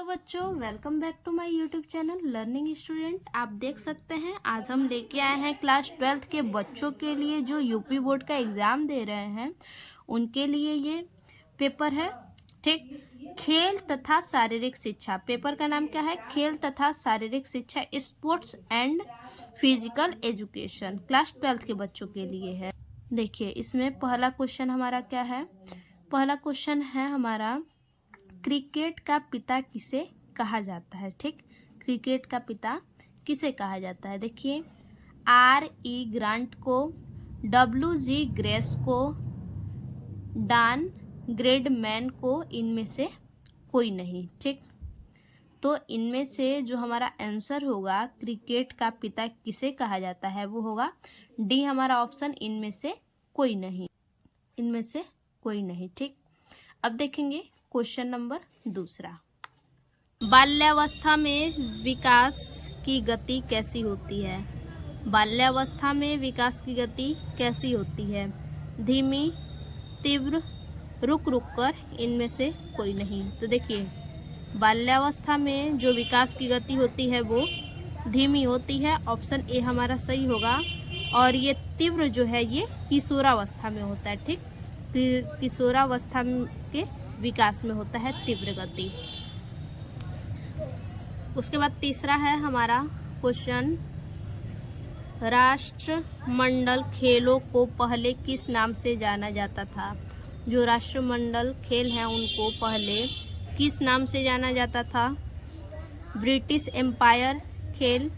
Hello बच्चों, welcome back to my YouTube channel learning student. आप देख सकते हैं आज हम लेके आए हैं क्लास 12th के बच्चों के लिए जो यूपी बोर्ड का एग्ज़ाम दे रहे हैं उनके लिए ये पेपर है। ठीक, खेल तथा शारीरिक शिक्षा। पेपर का नाम क्या है? खेल तथा शारीरिक शिक्षा, sports and physical education. Class 12th के बच्चों के लिए है। देखिए इसमें पहला क्वेश्चन हमारा क्या है? पहला क्वेश्चन है हमारा, क्रिकेट का पिता किसे कहा जाता है? ठीक, क्रिकेट का पिता किसे कहा जाता है? देखिए, R.E. ग्रांट को, W.G. ग्रेस को, डॉन ग्रेडमैन को, इनमें से कोई नहीं। ठीक, तो इनमें से जो हमारा आंसर होगा क्रिकेट का पिता किसे कहा जाता है वो होगा डी हमारा ऑप्शन, इनमें से कोई नहीं, इनमें से कोई नहीं। ठीक, अब देखेंगे क्वेश्चन नंबर दूसरा। बाल्यावस्था में विकास की गति कैसी होती है? बाल्यावस्था में विकास की गति कैसी होती है? धीमी, तीव्र, रुक रुक कर, इनमें से कोई नहीं। तो देखिए बाल्यावस्था में जो विकास की गति होती है वो धीमी होती है, ऑप्शन ए हमारा सही होगा। और ये तीव्र जो है ये किशोरावस्था में होता है। ठीक, किशोरावस्था के विकास में होता है तीव्र गति। उसके बाद तीसरा है हमारा क्वेश्चन, राष्ट्रमंडल खेलों को पहले किस नाम से जाना जाता था? जो राष्ट्रमंडल खेल हैं उनको पहले किस नाम से जाना जाता था? ब्रिटिश एम्पायर खेल,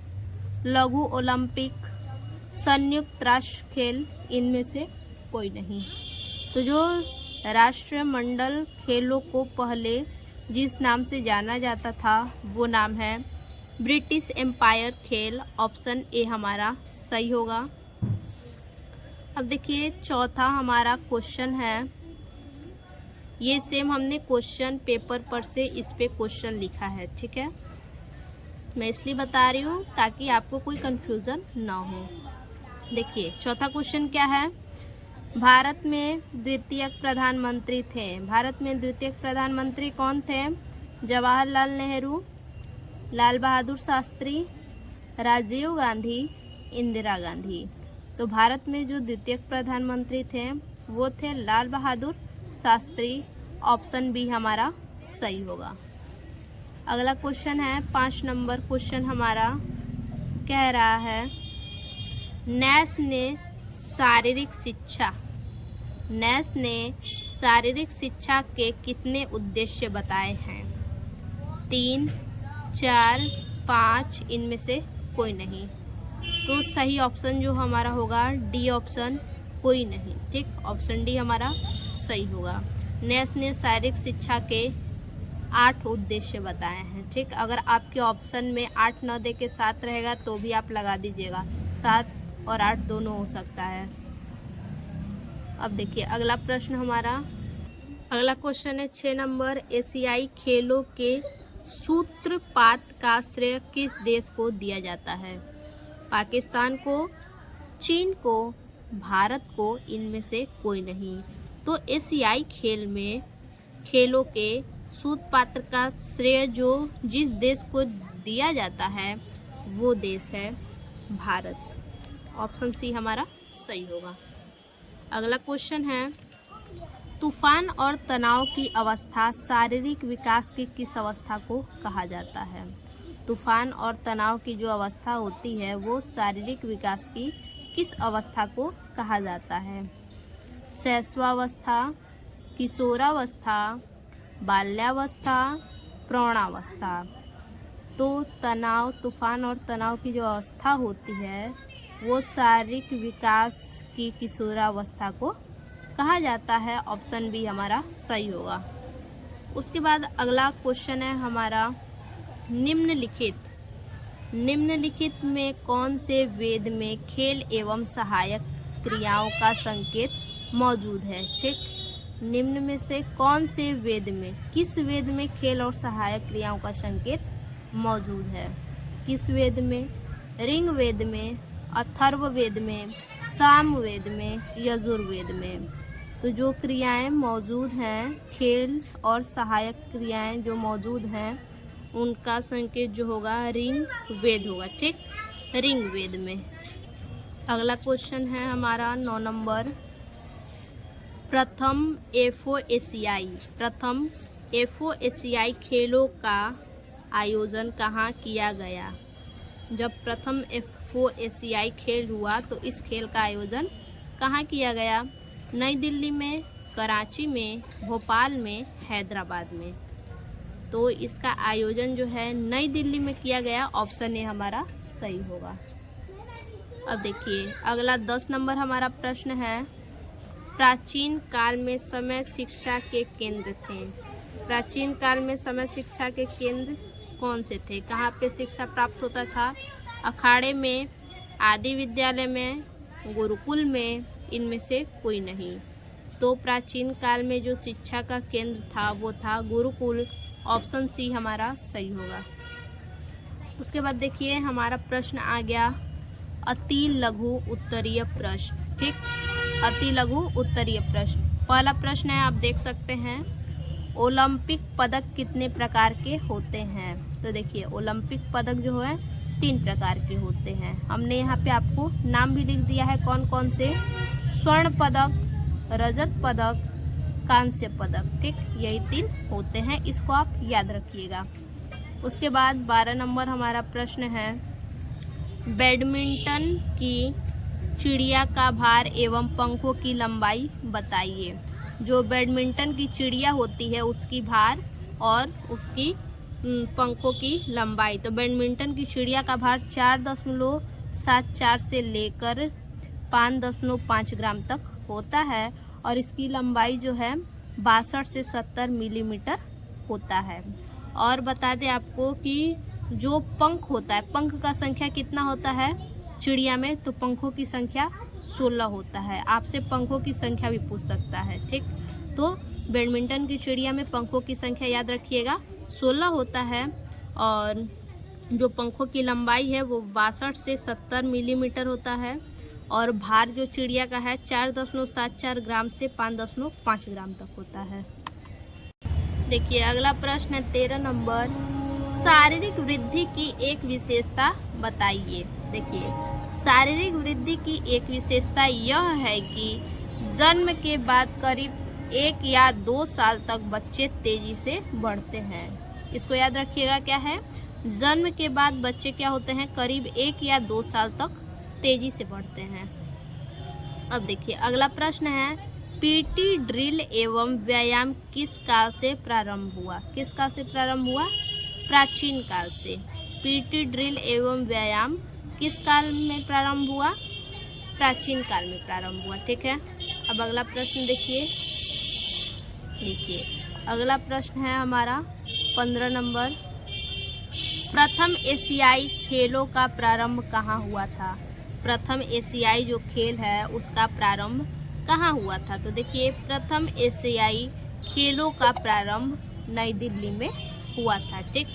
लघु ओलंपिक, संयुक्त राष्ट्र खेल, इनमें से कोई नहीं। तो जो राष्ट्रमंडल खेलों को पहले जिस नाम से जाना जाता था वो नाम है ब्रिटिश एम्पायर खेल, ऑप्शन ए हमारा सही होगा। अब देखिए चौथा हमारा क्वेश्चन है, ये सेम हमने क्वेश्चन पेपर पर से इस पे क्वेश्चन लिखा है। ठीक है, मैं इसलिए बता रही हूँ ताकि आपको कोई कंफ्यूजन ना हो। देखिए चौथा क्वेश्चन क्या है, भारत में द्वितीय प्रधानमंत्री थे। भारत में द्वितीय प्रधानमंत्री कौन थे? जवाहरलाल नेहरू, लाल बहादुर शास्त्री, राजीव गांधी, इंदिरा गांधी। तो भारत में जो द्वितीय प्रधानमंत्री थे वो थे लाल बहादुर शास्त्री, ऑप्शन बी हमारा सही होगा। अगला क्वेश्चन है 5 नंबर क्वेश्चन हमारा कह रहा है, नैश ने शारीरिक शिक्षा के कितने उद्देश्य बताए हैं? 3, 4, 5, इनमें से कोई नहीं। तो सही ऑप्शन जो हमारा होगा डी ऑप्शन, कोई नहीं। ठीक, ऑप्शन डी हमारा सही होगा। नैश ने शारीरिक शिक्षा के 8 उद्देश्य बताए हैं। ठीक, अगर आपके ऑप्शन में 8 न दे के 7 रहेगा तो भी आप लगा दीजिएगा, 7 और 8 दोनों हो सकता है। अब देखिए अगला प्रश्न हमारा, अगला क्वेश्चन है 6 नंबर, एशियाई खेलों के सूत्रपात का श्रेय किस देश को दिया जाता है? पाकिस्तान को, चीन को, भारत को, इनमें से कोई नहीं। तो एशियाई खेलों के सूत्रपात का श्रेय जो जिस देश को दिया जाता है वो देश है भारत, ऑप्शन सी हमारा सही होगा। अगला क्वेश्चन है, तूफान और तनाव की अवस्था शारीरिक विकास की किस अवस्था को कहा जाता है? तूफान और तनाव की जो अवस्था होती है वो शारीरिक विकास की किस अवस्था को कहा जाता है? शैशवावस्था, किशोरावस्था, बाल्यावस्था, प्रौढ़ावस्था। तो तूफान और तनाव की जो अवस्था होती है वो शारीरिक विकास की किशोरावस्था को कहा जाता है, ऑप्शन बी हमारा सही होगा। उसके बाद अगला क्वेश्चन है हमारा, निम्नलिखित में कौन से वेद में खेल एवं सहायक क्रियाओं का संकेत मौजूद है? ठीक, निम्न में से कौन से वेद में, किस वेद में खेल और सहायक क्रियाओं का संकेत मौजूद है? किस वेद में? ऋग्वेद में, अथर्ववेद में, सामवेद में, यजुर्वेद में। तो जो क्रियाएं मौजूद हैं, खेल और सहायक क्रियाएं जो मौजूद हैं उनका संकेत जो होगा ऋग वेद होगा। ठीक, ऋग वेद में। अगला क्वेश्चन है हमारा 9 नंबर। प्रथम एफओएशियाई खेलों का आयोजन कहाँ किया गया? जब प्रथम एफओएशियाई खेल हुआ तो इस खेल का आयोजन कहाँ किया गया? नई दिल्ली में, कराची में, भोपाल में, हैदराबाद में। तो इसका आयोजन जो है नई दिल्ली में किया गया। ऑप्शन ए हमारा सही होगा। अब देखिए अगला 10 नंबर हमारा प्रश्न है। प्राचीन काल में समय शिक्षा के केंद्र थे। प्राचीन काल में समय शिक्षा के केंद्र कौन से थे? कहाँ पे शिक्षा प्राप्त होता था? अखाड़े में, आदि विद्यालय में, गुरुकुल में, इनमें से कोई नहीं। तो प्राचीन काल में जो शिक्षा का केंद्र था वो था गुरुकुल। ऑप्शन सी हमारा सही होगा। उसके बाद देखिए हमारा प्रश्न आ गया अति लघु उत्तरीय प्रश्न। ठीक, अति लघु उत्तरीय प्रश्न। पहला प्रश्न है, आप देख सकते हैं, ओलंपिक पदक कितने प्रकार के होते हैं? तो देखिए ओलंपिक पदक जो है 3 प्रकार के होते हैं। हमने यहाँ पे आपको नाम भी लिख दिया है कौन कौन से। स्वर्ण पदक, रजत पदक, कांस्य पदक। ठीक, यही 3 होते हैं, इसको आप याद रखिएगा। उसके बाद 12 नंबर हमारा प्रश्न है, बैडमिंटन की चिड़िया का भार एवं पंखों की लंबाई बताइए। जो बैडमिंटन की चिड़िया होती है उसकी भार और उसकी पंखों की लंबाई। तो बैडमिंटन की चिड़िया का भार 4.74 से लेकर 5.5 ग्राम तक होता है और इसकी लंबाई जो है 62 से 70 मिलीमीटर होता है। और बता दें आपको कि जो पंख होता है, पंख का संख्या कितना होता है चिड़िया में? तो पंखों की संख्या 16 होता है। आपसे पंखों की संख्या भी पूछ सकता है। ठीक, तो बैडमिंटन की चिड़िया में पंखों की संख्या याद रखिएगा 16 होता है और जो पंखों की लंबाई है वो 62 से 70 मिलीमीटर होता है और भार जो चिड़िया का है 4.74 ग्राम से 5.5 ग्राम तक होता है। देखिए अगला प्रश्न है 13 नंबर, शारीरिक वृद्धि की एक विशेषता बताइए। देखिए शारीरिक वृद्धि की एक विशेषता यह है कि जन्म के बाद करीब 1 या 2 साल तक बच्चे तेजी से बढ़ते हैं। इसको याद रखिएगा, क्या है? जन्म के बाद बच्चे क्या होते हैं? करीब 1 या 2 साल तक तेजी से बढ़ते हैं। अब देखिए अगला प्रश्न है, पीटी ड्रिल एवं व्यायाम किस काल से प्रारंभ हुआ? किस काल से प्रारंभ हुआ? प्राचीन काल से। पीटी ड्रिल एवं व्यायाम किस काल में प्रारंभ हुआ? प्राचीन काल में प्रारंभ हुआ। ठीक है, अब अगला प्रश्न देखिए अगला प्रश्न है हमारा 15 नंबर, प्रथम एशियाई खेलों का प्रारंभ कहाँ हुआ था? प्रथम एशियाई जो खेल है उसका प्रारंभ कहाँ हुआ था? तो देखिए प्रथम एशियाई खेलों का प्रारंभ नई दिल्ली में हुआ था। ठीक,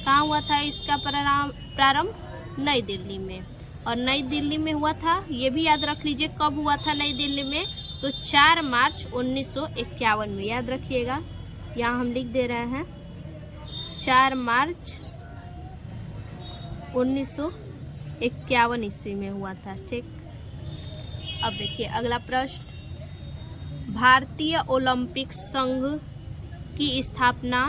कहाँ हुआ था इसका प्रारंभ? नई दिल्ली में। और नई दिल्ली में हुआ था, ये भी याद रख लीजिए कब हुआ था नई दिल्ली में? तो 4 मार्च 1951 में। याद रखिएगा, यहाँ हम लिख दे रहे हैं 4 मार्च 1951 ईस्वी में हुआ था। ठीक, अब देखिए अगला प्रश्न, भारतीय ओलंपिक संघ की स्थापना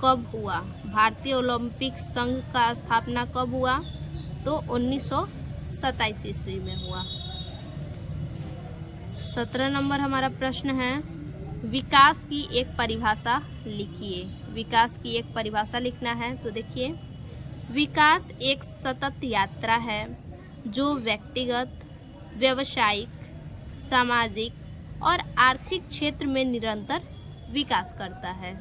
कब हुआ? भारतीय ओलंपिक संघ का स्थापना कब हुआ? तो 1927 ईस्वी में हुआ। 17 नंबर हमारा प्रश्न है, विकास की एक परिभाषा लिखिए। विकास की एक परिभाषा लिखना है। तो देखिए विकास एक सतत यात्रा है जो व्यक्तिगत, व्यावसायिक, सामाजिक और आर्थिक क्षेत्र में निरंतर विकास करता है।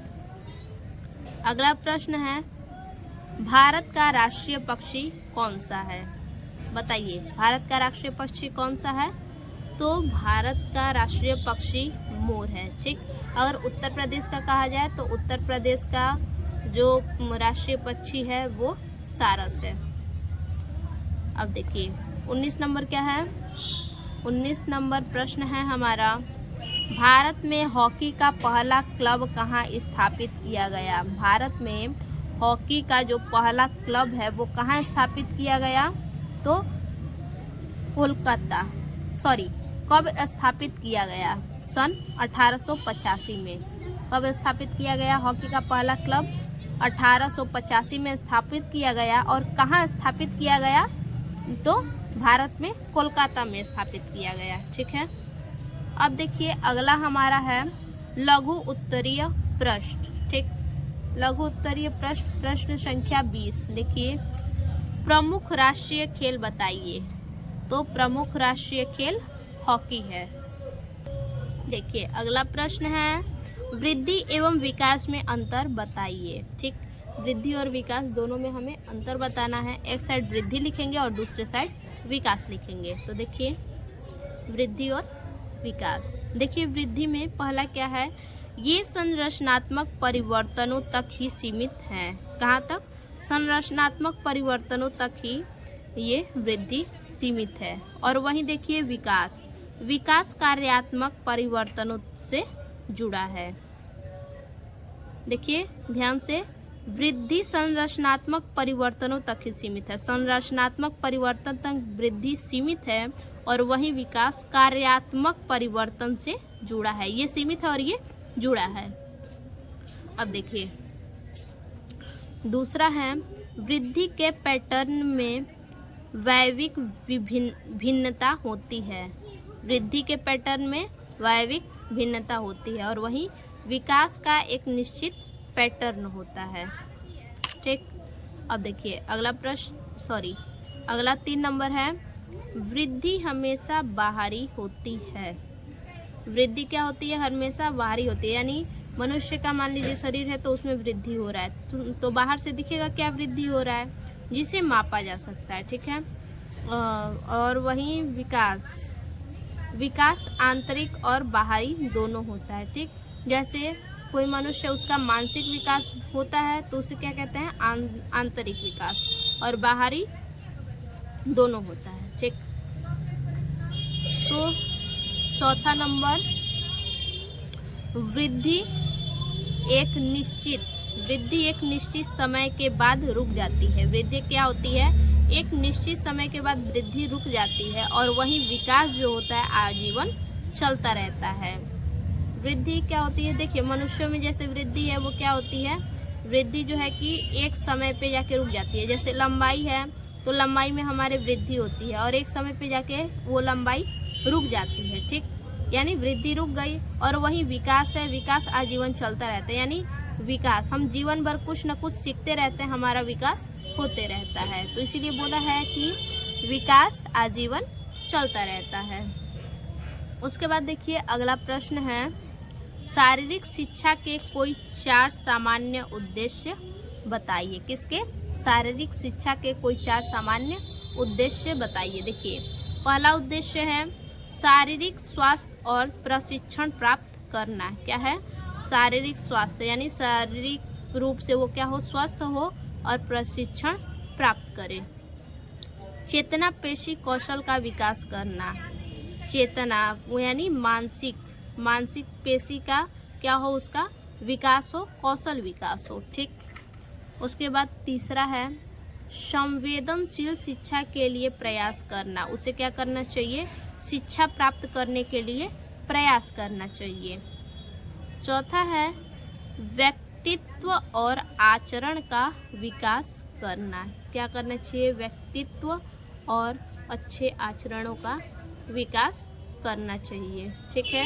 अगला प्रश्न है, भारत का राष्ट्रीय पक्षी कौन सा है? बताइए भारत का राष्ट्रीय पक्षी कौन सा है? तो भारत का राष्ट्रीय पक्षी मोर है। ठीक, अगर उत्तर प्रदेश का कहा जाए तो उत्तर प्रदेश का जो राष्ट्रीय पक्षी है वो सारस है। अब देखिए 19 नंबर क्या है? 19 नंबर प्रश्न है हमारा, भारत में हॉकी का पहला क्लब कहाँ स्थापित किया गया? भारत में हॉकी का जो पहला क्लब है वो कहाँ स्थापित किया गया? तो कोलकाता, कब स्थापित किया गया? सन 1885 में। कब स्थापित किया गया हॉकी का पहला क्लब? 1885 में स्थापित किया गया। और कहाँ स्थापित किया गया? तो भारत में कोलकाता में स्थापित किया गया। ठीक है, अब देखिए अगला हमारा है लघु उत्तरीय प्रश्न। ठीक, लघु उत्तरीय प्रश्न, प्रश्न संख्या 20। देखिए, प्रमुख राष्ट्रीय खेल बताइए। तो प्रमुख राष्ट्रीय खेल हॉकी है। देखिए अगला प्रश्न है वृद्धि एवं विकास में अंतर बताइए। ठीक, वृद्धि और विकास दोनों में हमें अंतर बताना है। एक साइड वृद्धि लिखेंगे और दूसरे साइड विकास लिखेंगे। तो देखिए वृद्धि और विकास। देखिए वृद्धि में पहला क्या है? ये संरचनात्मक परिवर्तनों तक ही सीमित है। कहाँ तक? संरचनात्मक परिवर्तनों तक ही ये वृद्धि सीमित है। और वहीं देखिए विकास, विकास कार्यात्मक परिवर्तनों से जुड़ा है। देखिए ध्यान से, वृद्धि संरचनात्मक परिवर्तनों तक ही सीमित है। संरचनात्मक परिवर्तन तक वृद्धि सीमित है और वहीं विकास कार्यात्मक परिवर्तन से जुड़ा है। ये सीमित है और ये जुड़ा है। अब देखिए दूसरा है वृद्धि के पैटर्न में वैश्विक भिन्नता होती है। वृद्धि के पैटर्न में वैश्विक भिन्नता होती है और वहीं विकास का एक निश्चित पैटर्न होता है। ठीक, अब देखिए अगला प्रश्न, अगला 3 नंबर है वृद्धि हमेशा बाहरी होती है। वृद्धि क्या होती है? हमेशा बाहरी होती है। यानी मनुष्य का मान लीजिए शरीर है तो उसमें वृद्धि हो रहा है, तो बाहर से दिखेगा क्या वृद्धि हो रहा है, जिसे मापा जा सकता है। ठीक है, और वहीं विकास आंतरिक और बाहरी दोनों होता है। ठीक, जैसे कोई मनुष्य उसका मानसिक विकास होता है तो उसे क्या कहते हैं? आंतरिक विकास, और बाहरी दोनों होता है। ठीक, तो चौथा नंबर वृद्धि एक निश्चित समय के बाद रुक जाती है। वृद्धि क्या होती है? एक निश्चित समय के बाद वृद्धि रुक जाती है और वहीं विकास जो होता है आजीवन चलता रहता है। वृद्धि क्या होती है? देखिए मनुष्यों में जैसे वृद्धि है वो क्या होती है? वृद्धि जो है कि एक समय पे जाके रुक जाती है। जैसे लंबाई है तो लंबाई में हमारे वृद्धि होती है और एक समय पे जाके वो लंबाई रुक जाती है। ठीक, यानी वृद्धि रुक गई। और वहीं विकास है, विकास आजीवन चलता रहता है। यानी विकास, हम जीवन भर कुछ न कुछ सीखते रहते हैं, हमारा विकास होते रहता है। तो इसीलिए बोला है कि विकास आजीवन चलता रहता है। उसके बाद देखिए अगला प्रश्न है शारीरिक शिक्षा के कोई 4 सामान्य उद्देश्य बताइए। किसके? शारीरिक शिक्षा के कोई 4 सामान्य उद्देश्य बताइए। देखिए पहला उद्देश्य है शारीरिक स्वास्थ्य और प्रशिक्षण प्राप्त करना। क्या है? शारीरिक स्वास्थ्य, यानी शारीरिक रूप से वो क्या हो? स्वस्थ हो और प्रशिक्षण प्राप्त करे। चेतना पेशी कौशल का विकास करना। चेतना यानी मानसिक पेशी का क्या हो? उसका विकास हो, कौशल विकास हो। ठीक, उसके बाद तीसरा है संवेदनशील शिक्षा के लिए प्रयास करना। उसे क्या करना चाहिए? शिक्षा प्राप्त करने के लिए प्रयास करना चाहिए। चौथा है व्यक्तित्व और आचरण का विकास करना। क्या करना चाहिए? व्यक्तित्व और अच्छे आचरणों का विकास करना चाहिए। ठीक है,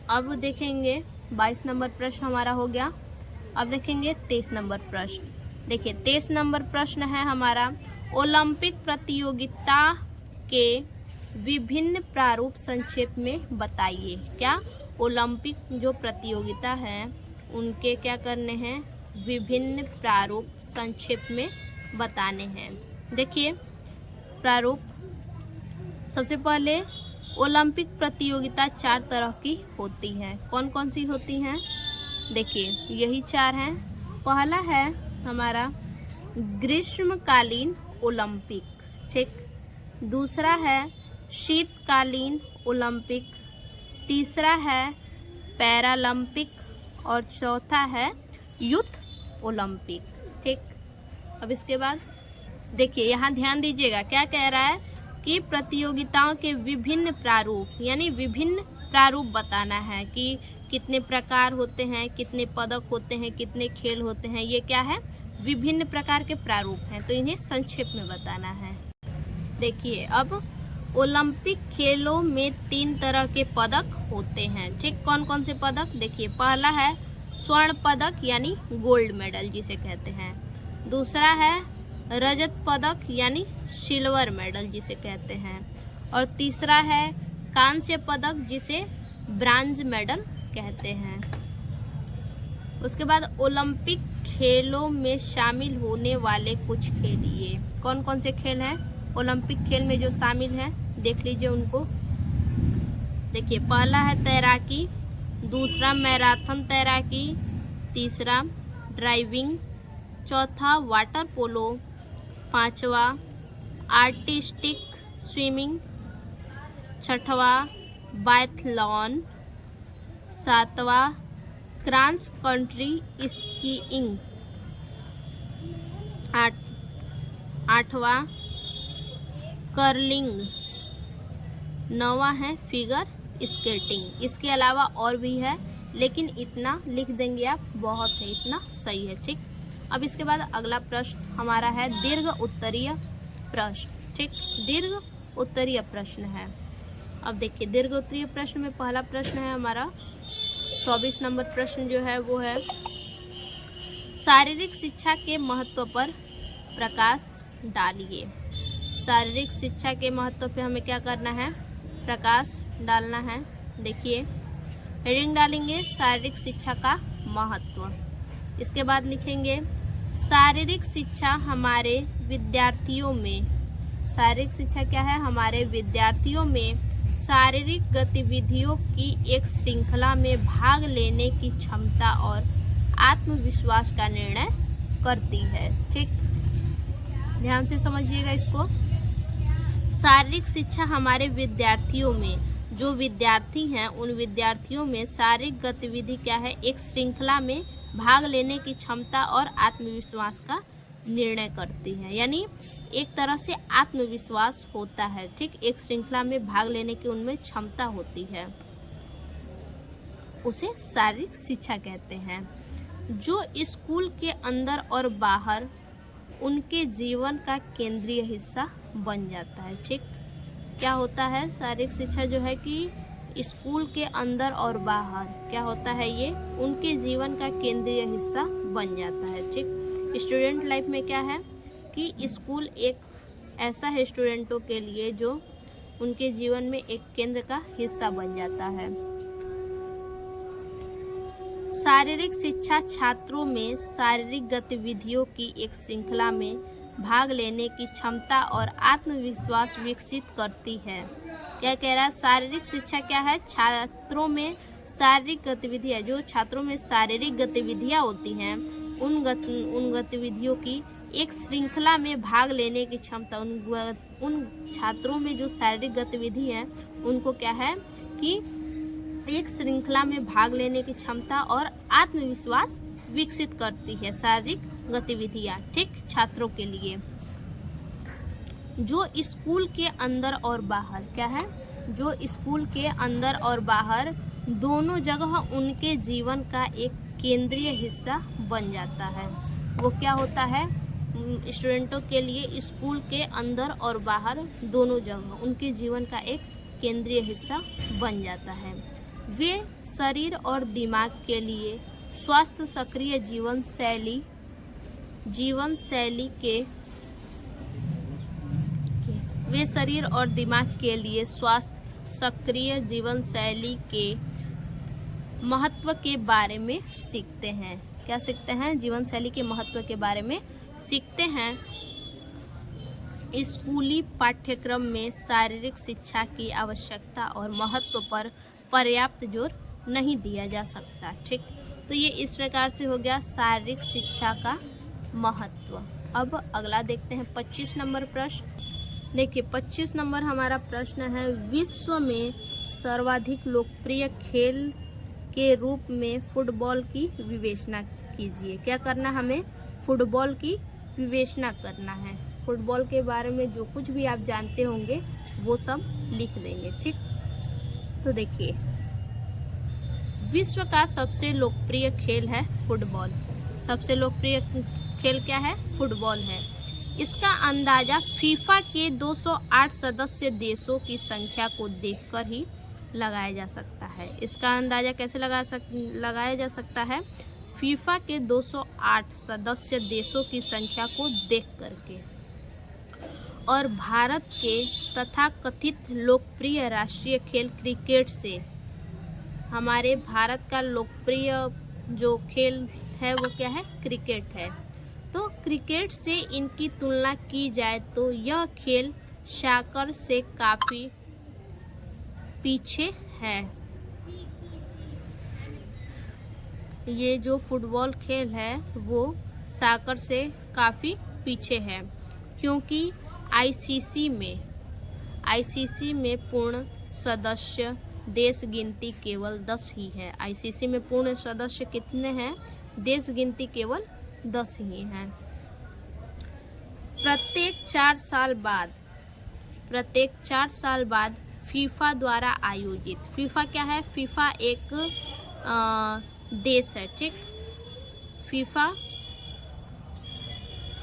अब देखेंगे 22 नंबर प्रश्न हमारा हो गया। अब देखेंगे 23 नंबर प्रश्न। देखिए 23 नंबर प्रश्न है हमारा ओलंपिक प्रतियोगिता के विभिन्न प्रारूप संक्षेप में बताइए। क्या? ओलंपिक जो प्रतियोगिता है उनके क्या करने हैं? विभिन्न प्रारूप संक्षेप में बताने हैं। देखिए प्रारूप, सबसे पहले ओलंपिक प्रतियोगिता 4 तरह की होती हैं। कौन कौन सी होती हैं? देखिए यही 4 हैं। पहला है हमारा ग्रीष्मकालीन ओलंपिक। ठीक, दूसरा है शीतकालीन ओलंपिक, तीसरा है पैरालंपिक और चौथा है यूथ ओलंपिक। ठीक, अब इसके बाद देखिए यहाँ ध्यान दीजिएगा, क्या कह रहा है कि प्रतियोगिताओं के विभिन्न प्रारूप, यानी विभिन्न प्रारूप बताना है कि कितने प्रकार होते हैं, कितने पदक होते हैं, कितने खेल होते हैं। ये क्या है, विभिन्न प्रकार के प्रारूप हैं, तो इन्हें संक्षेप में बताना है। देखिए अब ओलंपिक खेलों में 3 तरह के पदक होते हैं। ठीक, कौन कौन से पदक, देखिए पहला है स्वर्ण पदक यानी गोल्ड मेडल जिसे कहते हैं। दूसरा है रजत पदक यानी सिल्वर मेडल जिसे कहते हैं। और तीसरा है कांस्य पदक जिसे ब्रांज मेडल कहते हैं। उसके बाद ओलंपिक खेलों में शामिल होने वाले कुछ खेल, ये कौन कौन से खेल हैं ओलंपिक खेल में जो शामिल हैं, देख लीजिए उनको। देखिए पहला है तैराकी, दूसरा मैराथन तैराकी, तीसरा ड्राइविंग, चौथा वाटर पोलो, पांचवा आर्टिस्टिक स्विमिंग, छठवा बायथलॉन, सातवां क्रॉस कंट्री स्कीइंग, आठवां कर्लिंग, नौवां है फिगर स्केटिंग। इसके अलावा और भी है, लेकिन इतना लिख देंगे आप, बहुत है, इतना सही है। ठीक, अब इसके बाद अगला प्रश्न हमारा है दीर्घ उत्तरीय प्रश्न। ठीक, दीर्घ उत्तरीय प्रश्न है। अब देखिए दीर्घ उत्तरीय प्रश्न में पहला प्रश्न है हमारा 24 नंबर प्रश्न जो है वो है शारीरिक शिक्षा के महत्व पर प्रकाश डालिए। शारीरिक शिक्षा के महत्व पे हमें क्या करना है, प्रकाश डालना है। देखिए हेडिंग डालेंगे शारीरिक शिक्षा का महत्व। इसके बाद लिखेंगे शारीरिक शिक्षा हमारे विद्यार्थियों में, शारीरिक शिक्षा क्या है, हमारे विद्यार्थियों में शारीरिक गतिविधियों की एक श्रृंखला में भाग लेने की क्षमता और आत्मविश्वास का निर्णय करती है। ठीक, ध्यान से समझिएगा इसको। शारीरिक शिक्षा हमारे विद्यार्थियों में, जो विद्यार्थी हैं उन विद्यार्थियों में शारीरिक गतिविधि क्या है, एक श्रृंखला में भाग लेने की क्षमता और आत्मविश्वास का निर्णय करती है, यानी एक तरह से आत्मविश्वास होता है। ठीक, एक श्रृंखला में भाग लेने की उनमें क्षमता होती है, उसे शारीरिक शिक्षा कहते हैं, जो स्कूल के अंदर और बाहर उनके जीवन का केंद्रीय हिस्सा बन जाता है। ठीक, क्या होता है, शारीरिक शिक्षा जो है कि स्कूल के अंदर और बाहर क्या होता है, ये उनके जीवन का केंद्रीय हिस्सा बन जाता है। ठीक, स्टूडेंट लाइफ में क्या है कि स्कूल एक ऐसा है स्टूडेंटों के लिए जो उनके जीवन में एक केंद्र का हिस्सा बन जाता है। शारीरिक शिक्षा छात्रों में शारीरिक गतिविधियों की एक श्रृंखला में भाग लेने की क्षमता और आत्मविश्वास विकसित करती है। क्या कह रहा है, शारीरिक शिक्षा क्या है, छात्रों में शारीरिक गतिविधियाँ, जो छात्रों में शारीरिक गतिविधियाँ होती हैं उन गतिविधियों की एक श्रृंखला में भाग लेने की क्षमता, उन छात्रों में जो शारीरिक गतिविधि है उनको क्या है कि एक श्रृंखला में भाग लेने की क्षमता और आत्मविश्वास विकसित करती है शारीरिक गतिविधियाँ। ठीक, छात्रों के लिए जो स्कूल के अंदर और बाहर क्या है, जो स्कूल के अंदर और बाहर दोनों जगह उनके जीवन का एक केंद्रीय हिस्सा बन जाता है। वो क्या होता है, स्टूडेंटों के लिए स्कूल के अंदर और बाहर दोनों जगह उनके जीवन का एक केंद्रीय हिस्सा बन जाता है। वे शरीर और दिमाग के लिए स्वस्थ सक्रिय जीवन शैली के वे शरीर और दिमाग के लिए स्वस्थ सक्रिय जीवन शैली के महत्व के बारे में सीखते हैं। क्या सीखते हैं, जीवन शैली के महत्व के बारे में सीखते हैं। स्कूली पाठ्यक्रम में शारीरिक शिक्षा की आवश्यकता और महत्व पर पर्याप्त जोर नहीं दिया जा सकता। ठीक, तो ये इस प्रकार से हो गया शारीरिक शिक्षा का महत्व। अब अगला देखते हैं 25 नंबर प्रश्न। देखिए 25 नंबर हमारा प्रश्न है, विश्व में सर्वाधिक लोकप्रिय खेल के रूप में फुटबॉल की विवेचना कीजिए। क्या करना, हमें फुटबॉल की विवेचना करना है। फुटबॉल के बारे में जो कुछ भी आप जानते होंगे वो सब लिख देंगे, ठीक। तो देखिए, विश्व का सबसे लोकप्रिय खेल है फुटबॉल। सबसे लोकप्रिय खेल क्या है? फुटबॉल है। इसका अंदाज़ा फीफा के 208 सदस्य देशों की संख्या को देखकर ही लगाया जा सकता है। इसका अंदाज़ा कैसे लगाया जा सकता है? फीफा के 208 सदस्य देशों की संख्या को देख करके। और भारत के तथाकथित लोकप्रिय राष्ट्रीय खेल क्रिकेट से, हमारे भारत का लोकप्रिय जो खेल है वो क्या है? क्रिकेट है। तो क्रिकेट से इनकी तुलना की जाए तो यह खेल साकर से काफ़ी पीछे है। ये जो फुटबॉल खेल है वो साकर से काफ़ी पीछे है, क्योंकि आईसीसी में पूर्ण सदस्य देश गिनती केवल 10 ही है। आईसीसी में पूर्ण सदस्य कितने हैं? देश गिनती केवल 10 ही हैं। प्रत्येक 4 साल बाद फीफा द्वारा आयोजित, फीफा क्या है? फीफा एक देश है, ठीक।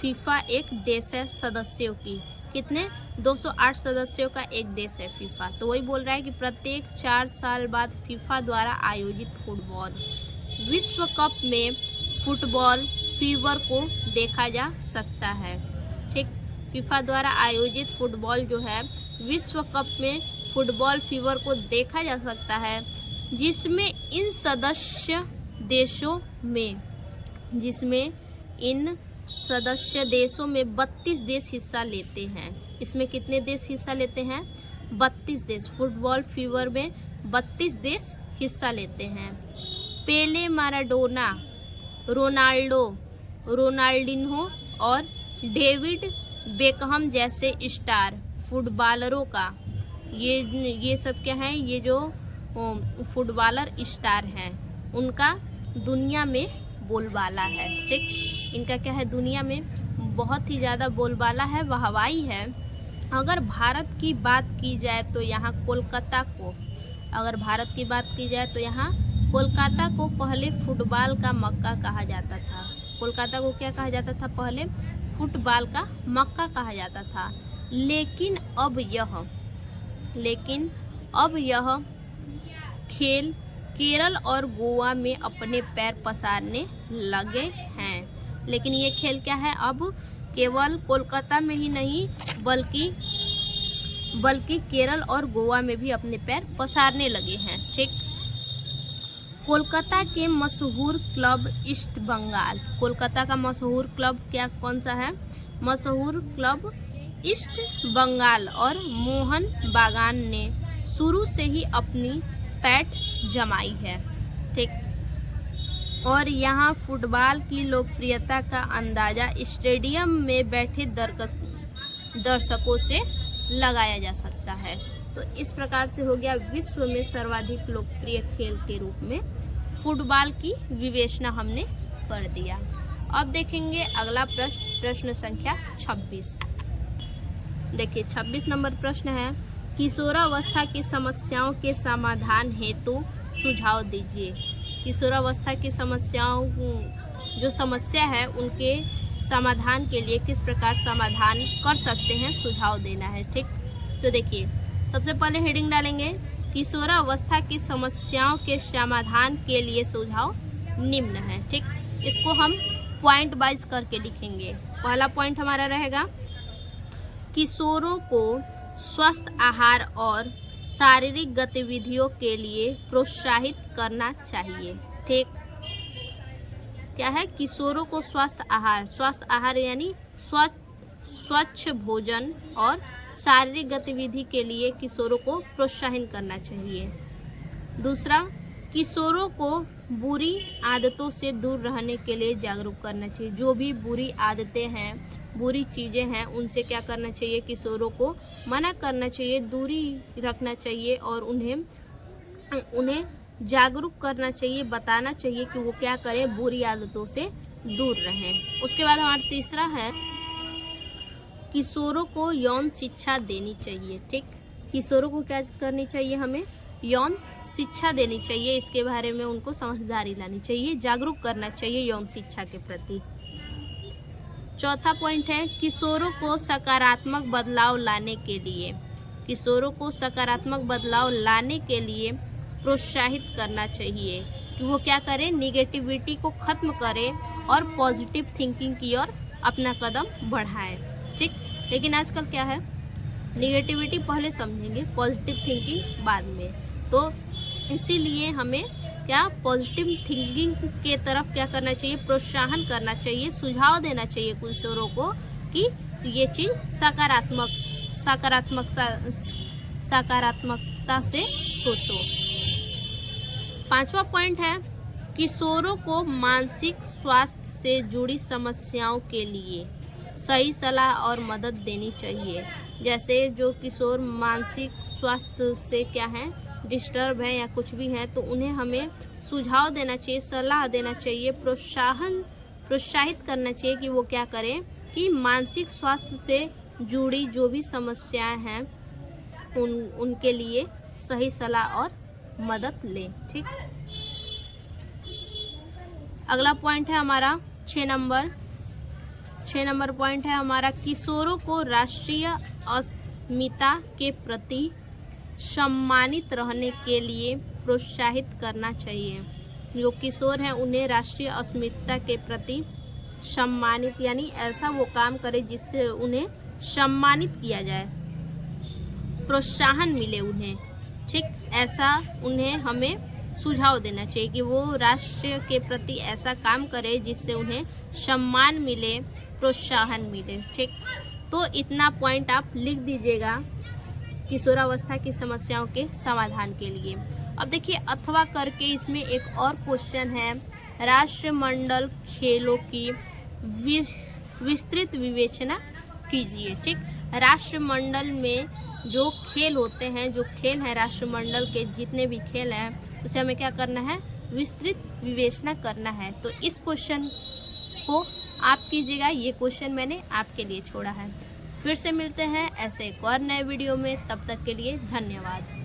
फीफा एक देश है सदस्यों की, कितने? 208 सदस्यों का एक देश है फीफा। तो वही बोल रहा है कि प्रत्येक 4 साल बाद फीफा द्वारा आयोजित फुटबॉल विश्व कप में फुटबॉल फीवर को देखा जा सकता है, ठीक। फीफा द्वारा आयोजित फुटबॉल जो है विश्व कप में फुटबॉल फीवर को देखा जा सकता है, जिसमें इन सदस्य देशों में 32 देश हिस्सा लेते हैं। इसमें कितने देश हिस्सा लेते हैं? 32 देश। फुटबॉल फीवर में 32 देश हिस्सा लेते हैं। पेले, माराडोना, रोनाल्डिन्हो और डेविड बेकहम जैसे स्टार फुटबॉलरों का, ये सब क्या है? ये जो फुटबॉलर स्टार हैं उनका दुनिया में बोलबाला है, ठीक। इनका क्या है? दुनिया में बहुत ही ज़्यादा बोलबाला है, वाहवाही है। अगर भारत की बात की जाए तो यहाँ कोलकाता को पहले फुटबॉल का मक्का कहा जाता था। कोलकाता को क्या कहा जाता था? पहले फुटबॉल का मक्का कहा जाता था। लेकिन अब यह खेल केरल और गोवा में अपने पैर पसारने लगे हैं। लेकिन ये खेल क्या है? अब केवल कोलकाता में ही नहीं बल्कि केरल और गोवा में भी अपने पैर पसारने लगे हैं, ठीक। कोलकाता के मशहूर क्लब ईस्ट बंगाल, कोलकाता का मशहूर क्लब कौन सा है? मशहूर क्लब ईस्ट बंगाल और मोहन बागान ने शुरू से ही अपनी पैठ जमाई है, ठीक। और यहाँ फुटबॉल की लोकप्रियता का अंदाज़ा स्टेडियम में बैठे दर्शकों से लगाया जा सकता है। तो इस प्रकार से हो गया विश्व में सर्वाधिक लोकप्रिय खेल के रूप में फुटबॉल की विवेचना हमने कर दिया। अब देखेंगे अगला प्रश्न संख्या 26। देखिए 26 नंबर प्रश्न है, किशोरावस्था की समस्याओं के समाधान हेतु सुझाव दीजिए। किशोरावस्था की समस्याओं जो समस्या है उनके समाधान के लिए किस प्रकार समाधान कर सकते हैं, सुझाव देना है, ठीक। तो देखिए सबसे पहले हेडिंग डालेंगे, किशोरावस्था की समस्याओं के समाधान के लिए सुझाव निम्न है, ठीक। इसको हम पॉइंट वाइज करके लिखेंगे। पहला पॉइंट हमारा रहेगा, किशोरों को स्वस्थ आहार और शारीरिक गतिविधियों के लिए प्रोत्साहित करना चाहिए, ठीक। क्या है? किशोरों को स्वस्थ आहार यानी स्वच्छ भोजन और शारीरिक गतिविधि के लिए किशोरों को प्रोत्साहित करना चाहिए। दूसरा, किशोरों को बुरी आदतों से दूर रहने के लिए जागरूक करना चाहिए। जो भी बुरी आदतें हैं, बुरी चीज़ें हैं, उनसे क्या करना चाहिए? किशोरों को मना करना चाहिए, दूरी रखना चाहिए और उन्हें जागरूक करना चाहिए, बताना चाहिए कि वो क्या करें, बुरी आदतों से दूर रहें। उसके बाद हमारा तीसरा है किशोरों को यौन शिक्षा देनी चाहिए। ठीक, किशोरों को क्या करनी चाहिए, हमें यौन शिक्षा देनी चाहिए, इसके बारे में उनको समझदारी लानी चाहिए, जागरूक करना चाहिए यौन शिक्षा के प्रति। चौथा पॉइंट है किशोरों को सकारात्मक बदलाव लाने के लिए, किशोरों को सकारात्मक बदलाव लाने के लिए प्रोत्साहित करना चाहिए कि वो क्या करें, निगेटिविटी को ख़त्म करें और पॉजिटिव थिंकिंग की ओर अपना कदम बढ़ाएं। ठीक, लेकिन आजकल क्या है, निगेटिविटी पहले समझेंगे, पॉजिटिव थिंकिंग बाद में। तो इसीलिए हमें क्या सकारात्मक थिंकिंग के तरफ क्या करना चाहिए, प्रोत्साहन करना चाहिए, सुझाव देना चाहिए किशोरों को कि ये चीज़ सकारात्मकता से सोचो। पांचवा पॉइंट है किशोरों को मानसिक स्वास्थ्य से जुड़ी समस्याओं के लिए सही सलाह और मदद देनी चाहिए। जैसे जो किशोर मानसिक स्वास्थ्य से क्या है, डिस्टर्ब है या कुछ भी है, तो उन्हें हमें सुझाव देना चाहिए, सलाह देना चाहिए, प्रोत्साहित करना चाहिए कि वो क्या करें कि मानसिक स्वास्थ्य से जुड़ी जो भी समस्याएं हैं उनके लिए सही सलाह और मदद लें। ठीक, अगला पॉइंट है हमारा 6 नंबर पॉइंट है हमारा किशोरों को राष्ट्रीय अस्मिता के प्रति सम्मानित रहने के लिए प्रोत्साहित करना चाहिए। जो किशोर हैं उन्हें राष्ट्रीय अस्मिता के प्रति सम्मानित, यानी ऐसा वो काम करे जिससे उन्हें सम्मानित किया जाए, प्रोत्साहन मिले उन्हें। ठीक, ऐसा उन्हें हमें सुझाव देना चाहिए कि वो राष्ट्र के प्रति ऐसा काम करे जिससे उन्हें सम्मान मिले, प्रोत्साहन मिले। ठीक, तो इतना पॉइंट आप लिख दीजिएगा किशोरावस्था की समस्याओं के समाधान के लिए। अब देखिए अथवा करके इसमें एक और क्वेश्चन है, राष्ट्रमंडल खेलों की विस्तृत विवेचना कीजिए। ठीक, राष्ट्रमंडल में जो खेल होते हैं, जो खेल हैं राष्ट्रमंडल के जितने भी खेल हैं, उसे हमें क्या करना है, विस्तृत विवेचना करना है। तो इस क्वेश्चन को आप कीजिएगा, ये क्वेश्चन मैंने आपके लिए छोड़ा है। फिर से मिलते हैं ऐसे एक और नए वीडियो में, तब तक के लिए धन्यवाद।